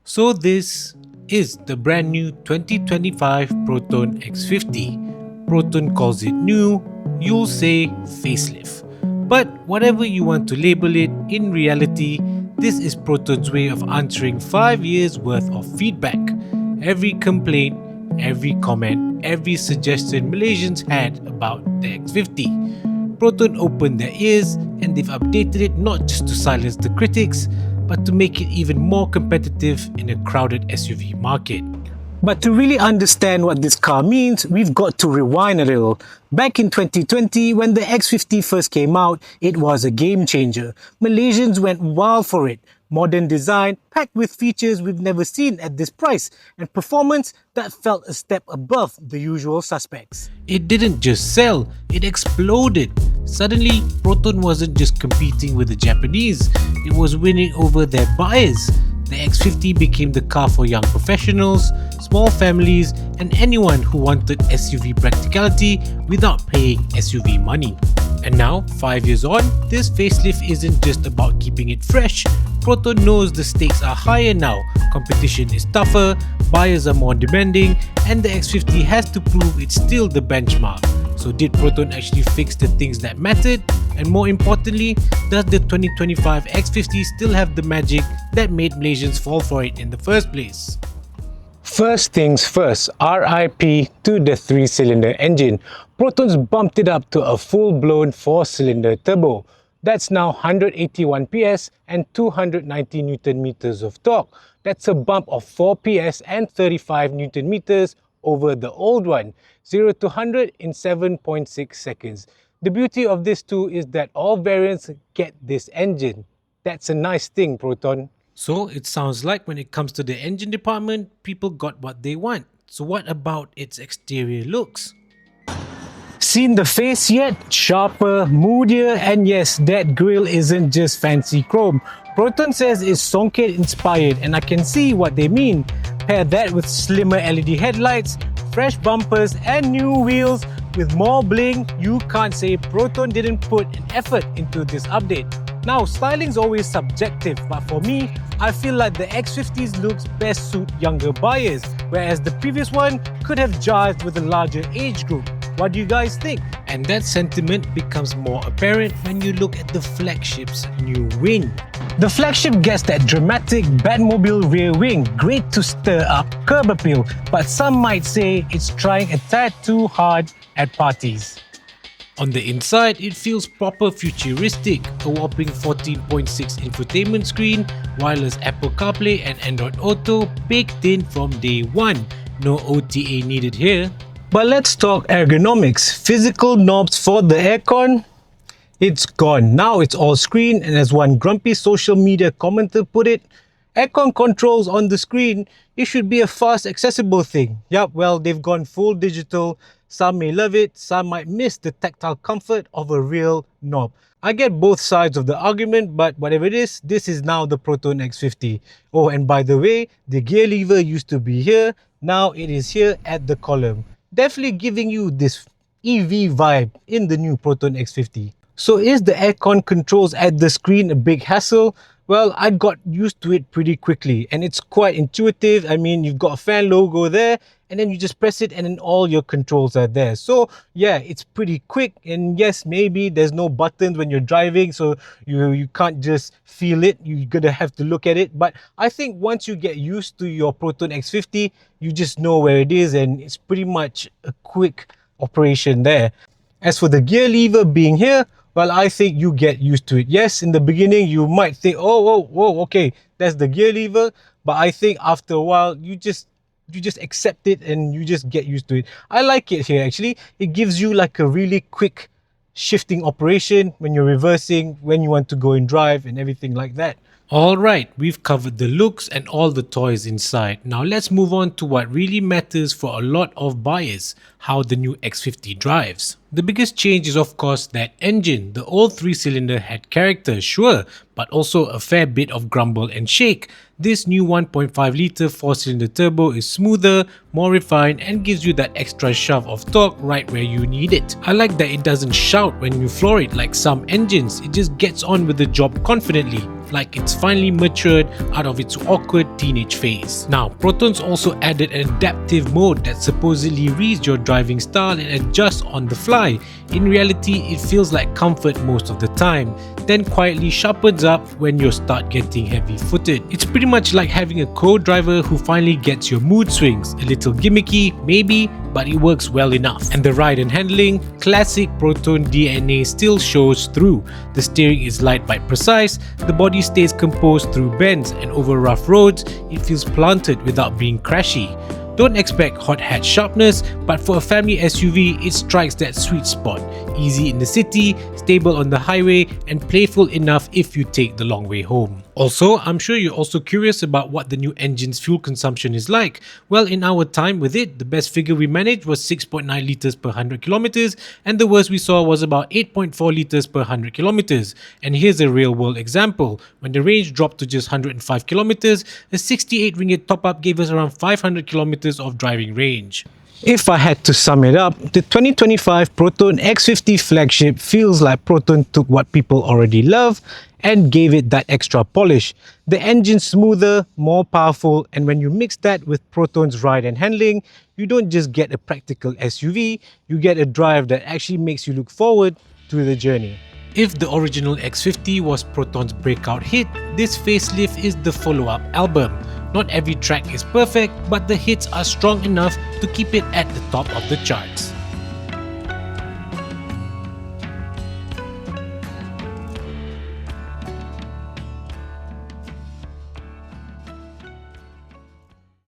So this is the brand new 2025 Proton X50. Proton calls it new, you'll say facelift. But whatever you want to label it, in reality, this is Proton's way of answering 5 years worth of feedback. Every complaint, every comment, every suggestion Malaysians had about the X50. Proton opened their ears and they've updated it not just to silence the critics, but to make it even more competitive in a crowded SUV market. But to really understand what this car means, we've got to rewind a little. Back in 2020, when the X50 first came out, it was a game changer. Malaysians went wild for it. Modern design, packed with features we've never seen at this price, and performance that felt a step above the usual suspects. It didn't just sell, it exploded. Suddenly, Proton wasn't just competing with the Japanese, it was winning over their buyers. The X50 became the car for young professionals, small families, and anyone who wanted SUV practicality without paying SUV money. And now, 5 years on, this facelift isn't just about keeping it fresh. Proton knows the stakes are higher now, competition is tougher, buyers are more demanding, and the X50 has to prove it's still the benchmark. So did Proton actually fix the things that mattered? And more importantly, does the 2025 X50 still have the magic that made Malaysians fall for it in the first place? First things first, RIP to the 3-cylinder engine. Proton's bumped it up to a full-blown 4-cylinder turbo. That's now 181 PS and 290 Newton meters of torque. That's a bump of 4 PS and 35 Newton meters over the old one. 0 to 100 in 7.6 seconds. The beauty of this too is that all variants get this engine. That's a nice thing, Proton. So it sounds like when it comes to the engine department, people got what they want. So what about its exterior looks? Seen the face yet? Sharper, moodier, and yes, that grille isn't just fancy chrome. Proton says it's Songket inspired, and I can see what they mean. Pair that with slimmer LED headlights, fresh bumpers, and new wheels with more bling, you can't say Proton didn't put an effort into this update. Now, styling's always subjective, but for me, I feel like the X50's looks best suit younger buyers, whereas the previous one could have jived with a larger age group. What do you guys think? And that sentiment becomes more apparent when you look at the Flagship's new wing. The Flagship gets that dramatic Batmobile rear wing, great to stir up curb appeal, but some might say it's trying a tad too hard at parties. On the inside, it feels proper futuristic, a whopping 14.6 infotainment screen, wireless Apple CarPlay and Android Auto baked in from day one. No OTA needed here. But let's talk ergonomics. Physical knobs for the aircon? It's gone. Now it's all screen, and as one grumpy social media commenter put it, aircon controls on the screen, it should be a fast accessible thing. Yup, well, they've gone full digital. Some may love it, some might miss the tactile comfort of a real knob. I get both sides of the argument, but whatever it is, this is now the Proton X50. Oh, and by the way, the gear lever used to be here, now it is here at the column. Definitely giving you this EV vibe in the new Proton X50. So is the aircon controls at the screen a big hassle? Well, I got used to it pretty quickly and it's quite intuitive. I mean, you've got a fan logo there and then you just press it and then all your controls are there. So yeah, it's pretty quick, and yes, maybe there's no buttons when you're driving, so you can't just feel it. You're gonna have to look at it. But I think once you get used to your Proton X50, you just know where it is and it's pretty much a quick operation there. As for the gear lever being here, well, I think you get used to it. Yes, in the beginning, you might think, oh, okay, that's the gear lever. But I think after a while, you just accept it and you just get used to it. I like it here, actually. It gives you like a really quick shifting operation when you're reversing, when you want to go and drive and everything like that. Alright, we've covered the looks and all the toys inside. Now let's move on to what really matters for a lot of buyers, how the new X50 drives. The biggest change is of course that engine. The old 3-cylinder had character, sure, but also a fair bit of grumble and shake. This new 1.5 litre 4-cylinder turbo is smoother, more refined, and gives you that extra shove of torque right where you need it. I like that it doesn't shout when you floor it like some engines, it just gets on with the job confidently. like it's finally matured out of its awkward teenage phase. Now, Proton's also added an adaptive mode that supposedly reads your driving style and adjusts on the fly. In reality, it feels like comfort most of the time, then quietly sharpens up when you start getting heavy-footed. It's pretty much like having a co-driver who finally gets your mood swings. A little gimmicky, maybe, but it works well enough. And the ride and handling, classic Proton DNA still shows through. The steering is light but precise, the body stays composed through bends, and over rough roads, it feels planted without being crashy. Don't expect hot hatch sharpness, but for a family SUV, it strikes that sweet spot. Easy in the city, stable on the highway, and playful enough if you take the long way home. Also, I'm sure you're also curious about what the new engine's fuel consumption is like. Well, in our time with it, the best figure we managed was 6.9 litres per 100 kilometers, and the worst we saw was about 8.4 litres per 100 kilometers. And here's a real world example. When the range dropped to just 105 kilometers, a 68 ringgit top-up gave us around 500 kilometers of driving range. If I had to sum it up, the 2025 Proton X50 Flagship feels like Proton took what people already love and gave it that extra polish. The engine's smoother, more powerful, and when you mix that with Proton's ride and handling, you don't just get a practical SUV, you get a drive that actually makes you look forward to the journey. If the original X50 was Proton's breakout hit, this facelift is the follow-up album. Not every track is perfect, but the hits are strong enough to keep it at the top of the charts.